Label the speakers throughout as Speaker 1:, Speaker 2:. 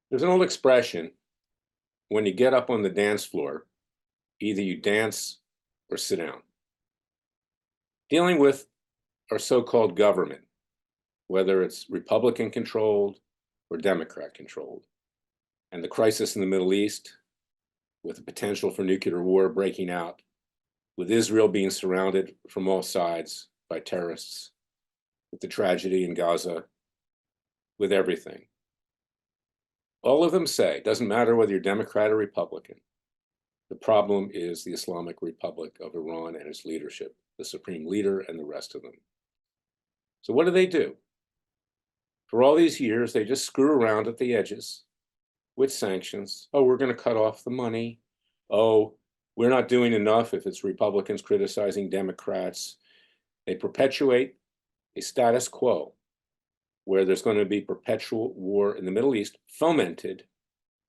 Speaker 1: There's an old expression, when you get up on the dance floor, either you dance or sit down. Dealing with our so-called government, whether it's Republican controlled or Democrat controlled, and the crisis in the Middle East with the potential for nuclear war breaking out, with Israel being surrounded from all sides by terrorists, with the tragedy in Gaza, with everything. All of them say, it doesn't matter whether you're Democrat or Republican, the problem is the Islamic Republic of Iran and its leadership, the supreme leader and the rest of them. So what do? For all these years, they just screw around at the edges with sanctions. Oh, we're going to cut off the money. Oh, we're not doing enough if it's Republicans criticizing Democrats. They perpetuate a status quo where there's going to be perpetual war in the Middle East fomented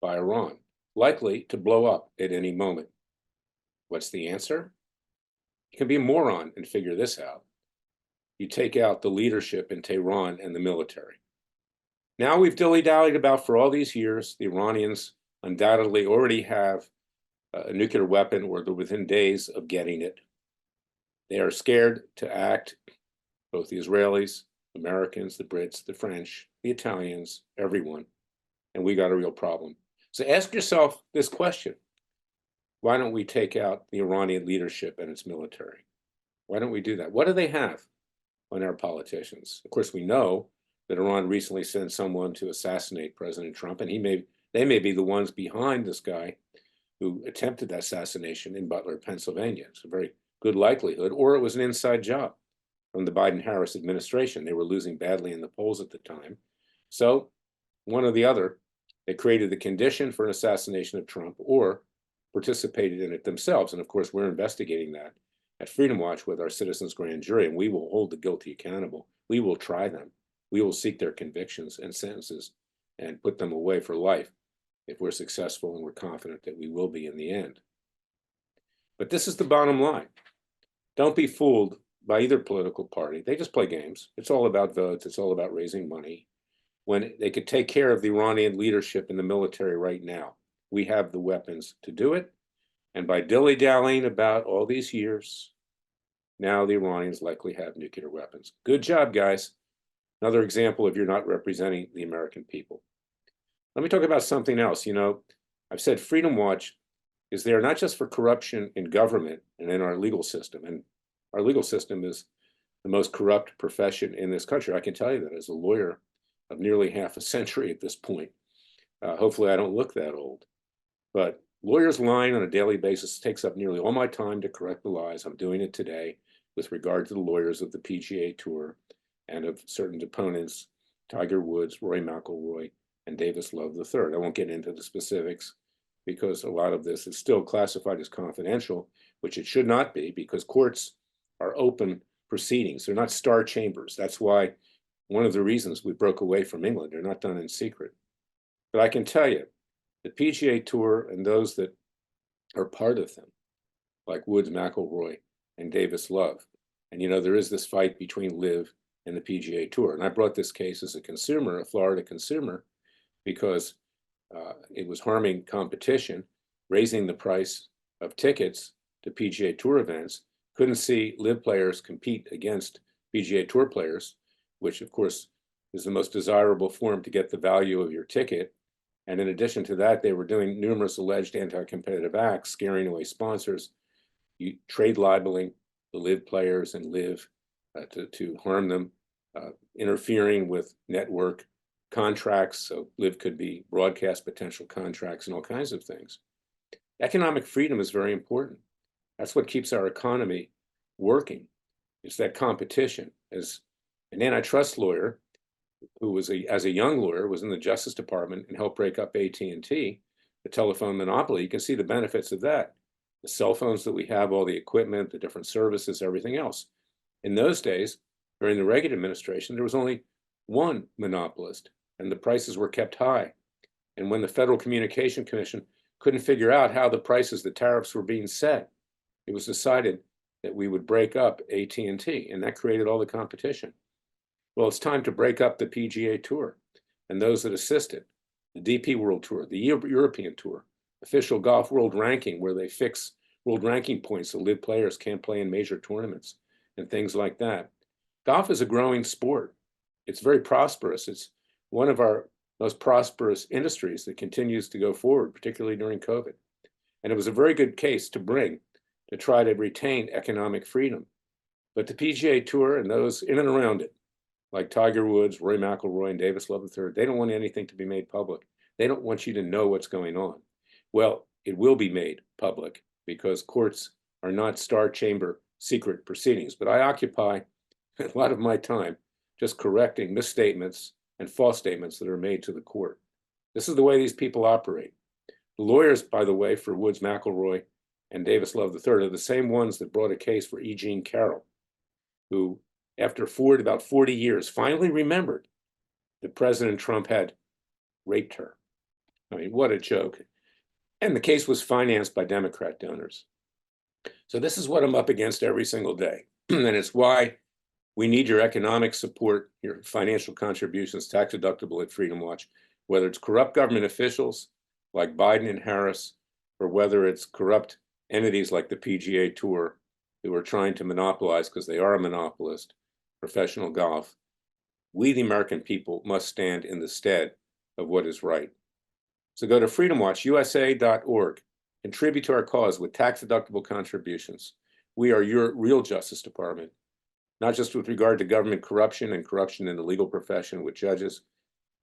Speaker 1: by Iran, likely to blow up at any moment. What's the answer? You can be a moron and figure this out. You take out the leadership in Tehran and the military. Now we've dilly-dallied about for all these years. The Iranians undoubtedly already have a nuclear weapon, or they're within days of getting it. They are scared to act, both the Israelis, Americans, the Brits, the French, the Italians, everyone, and we got a real problem. So ask yourself this question. Why don't we take out the Iranian leadership and its military? Why don't we do that? What do they have on our politicians? Of course, we know that Iran recently sent someone to assassinate President Trump, and they may be the ones behind this guy who attempted that assassination in Butler, Pennsylvania. It's a very good likelihood, or it was an inside job from the Biden-Harris administration. They were losing badly in the polls at the time. So one or the other, they created the condition for an assassination of Trump or participated in it themselves. And of course, we're investigating that at Freedom Watch with our Citizens Grand Jury, and we will hold the guilty accountable. We will try them. We will seek their convictions and sentences and put them away for life if we're successful, and we're confident that we will be in the end. But this is the bottom line. Don't be fooled by either political party. They just play games. It's all about votes. It's all about raising money. When they could take care of the Iranian leadership and the military right now, we have the weapons to do it. And by dilly-dallying about all these years, now the Iranians likely have nuclear weapons. Good job, guys. Another example of you're not representing the American people. Let me talk about something else. You know, I've said Freedom Watch is there not just for corruption in government and in our legal system, and our legal system is the most corrupt profession in this country. I can tell you that as a lawyer of nearly half a century at this point. Hopefully I don't look that old. But lawyers lying on a daily basis takes up nearly all my time to correct the lies. I'm doing it today with regard to the lawyers of the PGA Tour and of certain opponents, Tiger Woods, Rory McIlroy, and Davis Love III. I won't get into the specifics because a lot of this is still classified as confidential, which it should not be, because courts are open proceedings. They're not star chambers. That's why one of the reasons we broke away from England. They're not done in secret. But I can tell you, the PGA Tour and those that are part of them, like Woods, McIlroy, and Davis Love, and you know, there is this fight between LIV and the PGA Tour. And I brought this case as a consumer, a Florida consumer, because it was harming competition, raising the price of tickets to PGA Tour events. Couldn't see LIV players compete against PGA Tour players, which of course is the most desirable form to get the value of your ticket. And in addition to that, they were doing numerous alleged anti-competitive acts, scaring away sponsors, trade libeling the LIV players and LIV to harm them, interfering with network contracts, so LIV could be broadcast potential contracts and all kinds of things. Economic freedom is very important. That's what keeps our economy working. It's that competition. As an antitrust lawyer, who was as a young lawyer, was in the Justice Department and helped break up AT&T, the telephone monopoly, you can see the benefits of that. The cell phones that we have, all the equipment, the different services, everything else. In those days, during the Reagan administration, there was only one monopolist, and the prices were kept high. And when the Federal Communication Commission couldn't figure out how the prices, the tariffs were being set, it was decided that we would break up AT&T, and that created all the competition. Well, it's time to break up the PGA Tour and those that assist it. the DP World Tour, the European Tour, official golf world ranking, where they fix world ranking points so live players can't play in major tournaments and things like that. Golf is a growing sport. It's very prosperous. It's one of our most prosperous industries that continues to go forward, particularly during COVID. And it was a very good case to bring to try to retain economic freedom. But the PGA Tour and those in and around it, like Tiger Woods, Rory McIlroy, and Davis Love III, they don't want anything to be made public. They don't want you to know what's going on. Well, it will be made public because courts are not star chamber secret proceedings. But I occupy a lot of my time just correcting misstatements and false statements that are made to the court. This is the way these people operate. The lawyers, by the way, for Woods, McIlroy, and Davis Love III are the same ones that brought a case for E. Jean Carroll, who, after about 40 years, finally remembered that President Trump had raped her. I mean, what a joke. And the case was financed by Democrat donors. So this is what I'm up against every single day. And it's why we need your economic support, your financial contributions, tax deductible at Freedom Watch, whether it's corrupt government officials like Biden and Harris, or whether it's corrupt entities like the PGA Tour who are trying to monopolize, because they are a monopolist, professional golf. We, the American people, must stand in the stead of what is right. So go to freedomwatchusa.org. Contribute to our cause with tax-deductible contributions. We are your real Justice Department, not just with regard to government corruption and corruption in the legal profession with judges,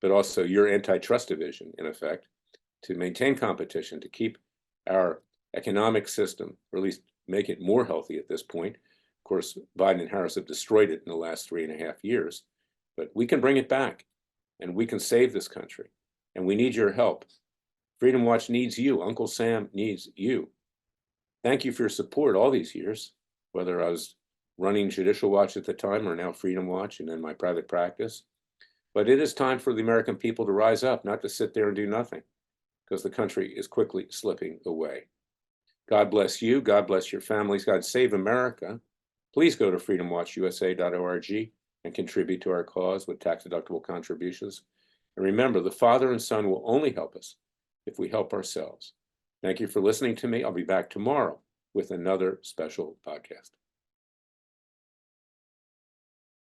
Speaker 1: but also your antitrust division, in effect, to maintain competition, to keep our economic system, or at least make it more healthy at this point. Of course, Biden and Harris have destroyed it in the last 3.5 years, but we can bring it back and we can save this country. And we need your help. Freedom Watch needs you. Uncle Sam needs you. Thank you for your support all these years, whether I was running Judicial Watch at the time or now Freedom Watch and then my private practice. But it is time for the American people to rise up, not to sit there and do nothing, because the country is quickly slipping away. God bless you. God bless your families. God save America. Please go to freedomwatchusa.org and contribute to our cause with tax-deductible contributions. And remember, the Father and Son will only help us if we help ourselves. Thank you for listening to me. I'll be back tomorrow with another special podcast.